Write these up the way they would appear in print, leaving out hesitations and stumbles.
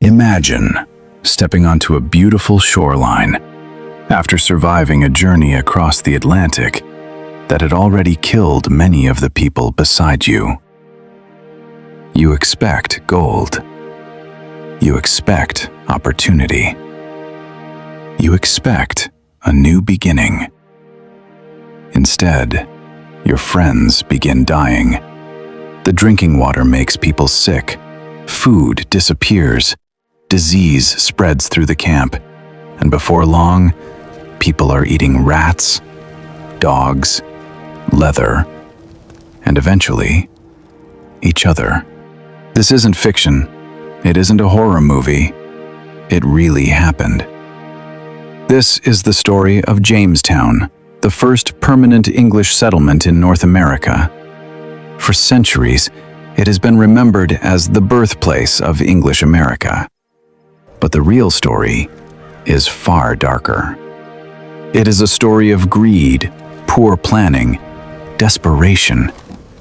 Imagine stepping onto a beautiful shoreline after surviving a journey across the Atlantic that had already killed many of the people beside you. You expect gold. You expect opportunity. You expect a new beginning. Instead, your friends begin dying. The drinking water makes people sick. Food disappears. Disease spreads through the camp. And before long, people are eating rats, dogs, leather, and eventually, each other. This isn't fiction. It isn't a horror movie. It really happened. This is the story of Jamestown, the first permanent English settlement in North America. For centuries, it has been remembered as the birthplace of English America. But the real story is far darker. It is a story of greed, poor planning, desperation,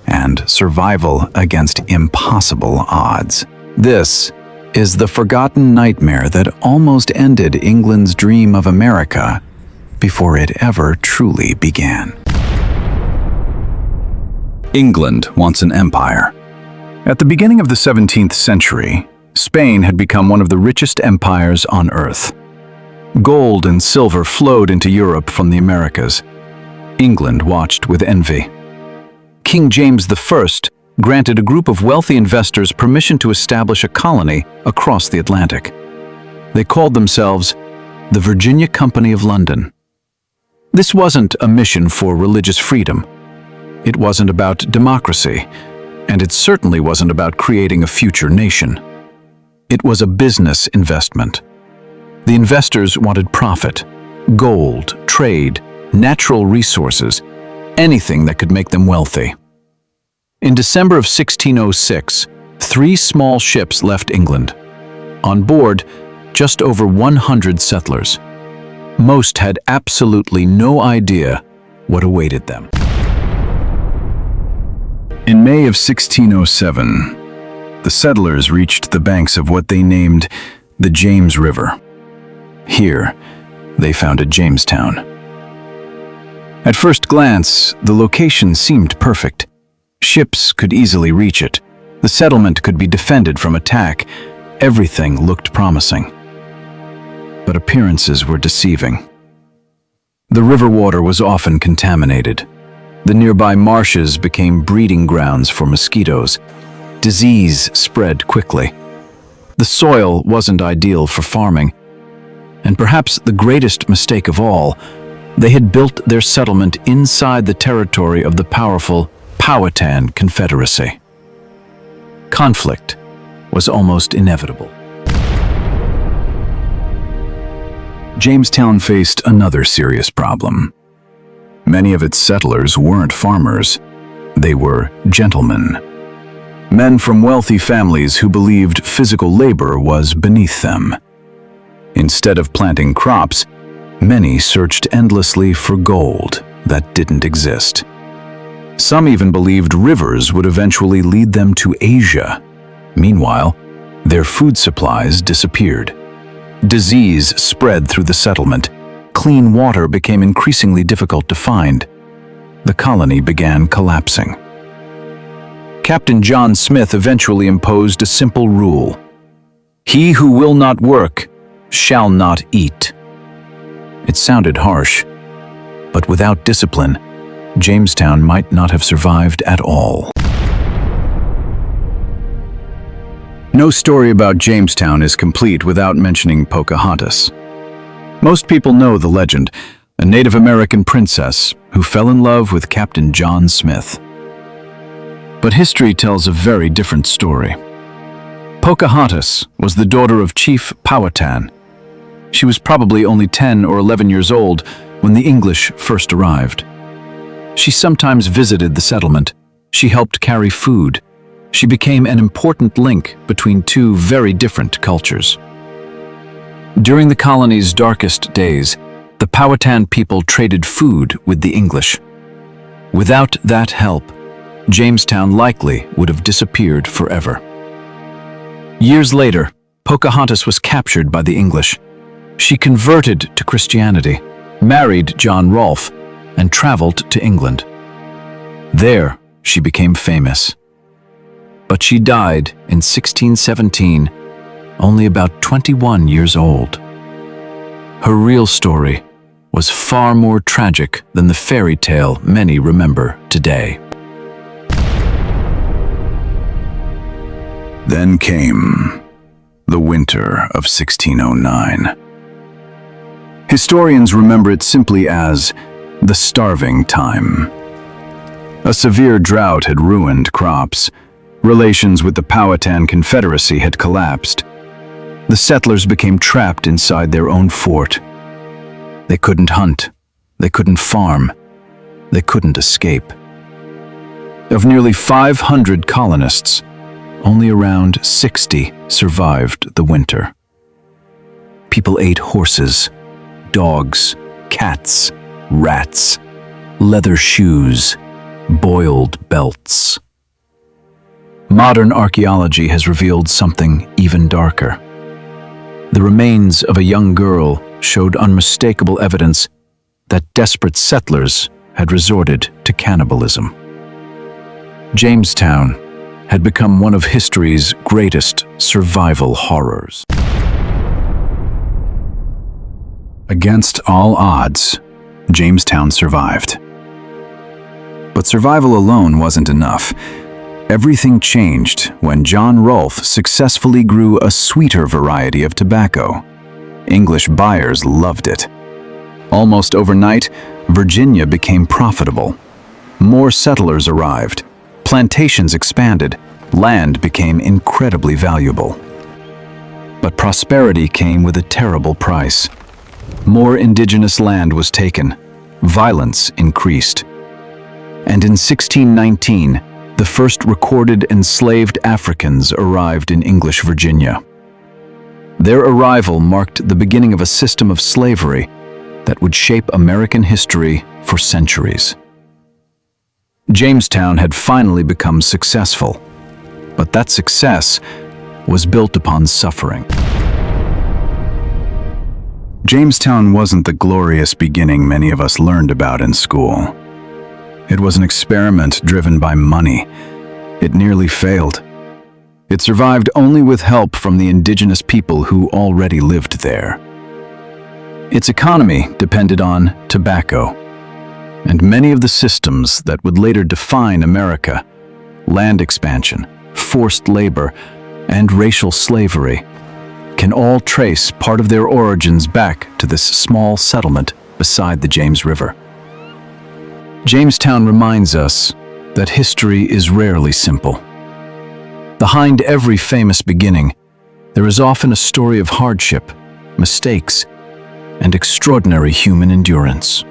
and survival against impossible odds. This is the forgotten nightmare that almost ended England's dream of America before it ever truly began. England wants an empire. At the beginning of the 17th century, Spain had become one of the richest empires on earth. Gold and silver flowed into Europe from the Americas. England watched with envy. King James I granted a group of wealthy investors permission to establish a colony across the Atlantic. They called themselves the Virginia Company of London. This wasn't a mission for religious freedom. It wasn't about democracy, and it certainly wasn't about creating a future nation. It was a business investment. The investors wanted profit, gold, trade, natural resources, anything that could make them wealthy. In December of 1606, 3 small ships left England. On board, just over 100 settlers. Most had absolutely no idea what awaited them. In May of 1607, the settlers reached the banks of what they named the James River. Here, they founded Jamestown. At first glance, the location seemed perfect. Ships could easily reach it. The settlement could be defended from attack. Everything looked promising. But appearances were deceiving. The river water was often contaminated. The nearby marshes became breeding grounds for mosquitoes. Disease spread quickly. The soil wasn't ideal for farming. And perhaps the greatest mistake of all, they had built their settlement inside the territory of the powerful Powhatan Confederacy. Conflict was almost inevitable. Jamestown faced another serious problem. Many of its settlers weren't farmers. They were gentlemen. Men from wealthy families who believed physical labor was beneath them. Instead of planting crops, many searched endlessly for gold that didn't exist. Some even believed rivers would eventually lead them to Asia. Meanwhile, their food supplies disappeared. Disease spread through the settlement. Clean water became increasingly difficult to find. The colony began collapsing. Captain John Smith eventually imposed a simple rule. He who will not work shall not eat. It sounded harsh, but without discipline, Jamestown might not have survived at all. No story about Jamestown is complete without mentioning Pocahontas. Most people know the legend, a Native American princess who fell in love with Captain John Smith. But history tells a very different story. Pocahontas was the daughter of Chief Powhatan. She was probably only 10 or 11 years old when the English first arrived. She sometimes visited the settlement. She helped carry food. She became an important link between two very different cultures. During the colony's darkest days, the Powhatan people traded food with the English. Without that help, Jamestown likely would have disappeared forever. Years later, Pocahontas was captured by the English. She converted to Christianity, married John Rolfe, and traveled to England. There, she became famous. But she died in 1617, only about 21 years old. Her real story was far more tragic than the fairy tale many remember today. Then came the winter of 1609. Historians remember it simply as the starving time. A severe drought had ruined crops. Relations with the Powhatan Confederacy had collapsed. The settlers became trapped inside their own fort. They couldn't hunt, they couldn't farm, they couldn't escape. Of nearly 500 colonists, only around 60 survived the winter. People ate horses, dogs, cats, rats, leather shoes, boiled belts. Modern archaeology has revealed something even darker. The remains of a young girl showed unmistakable evidence that desperate settlers had resorted to cannibalism. Jamestown had become one of history's greatest survival horrors. Against all odds, Jamestown survived. But survival alone wasn't enough. Everything changed when John Rolfe successfully grew a sweeter variety of tobacco. English buyers loved it. Almost overnight, Virginia became profitable. More settlers arrived. Plantations expanded. Land became incredibly valuable. But prosperity came with a terrible price. More indigenous land was taken. Violence increased. And in 1619, the first recorded enslaved Africans arrived in English Virginia. Their arrival marked the beginning of a system of slavery that would shape American history for centuries. Jamestown had finally become successful, but that success was built upon suffering. Jamestown wasn't the glorious beginning many of us learned about in school. It was an experiment driven by money. It nearly failed. It survived only with help from the indigenous people who already lived there. Its economy depended on tobacco, and many of the systems that would later define America, land expansion, forced labor, and racial slavery, can all trace part of their origins back to this small settlement beside the James River. Jamestown reminds us that history is rarely simple. Behind every famous beginning, there is often a story of hardship, mistakes, and extraordinary human endurance.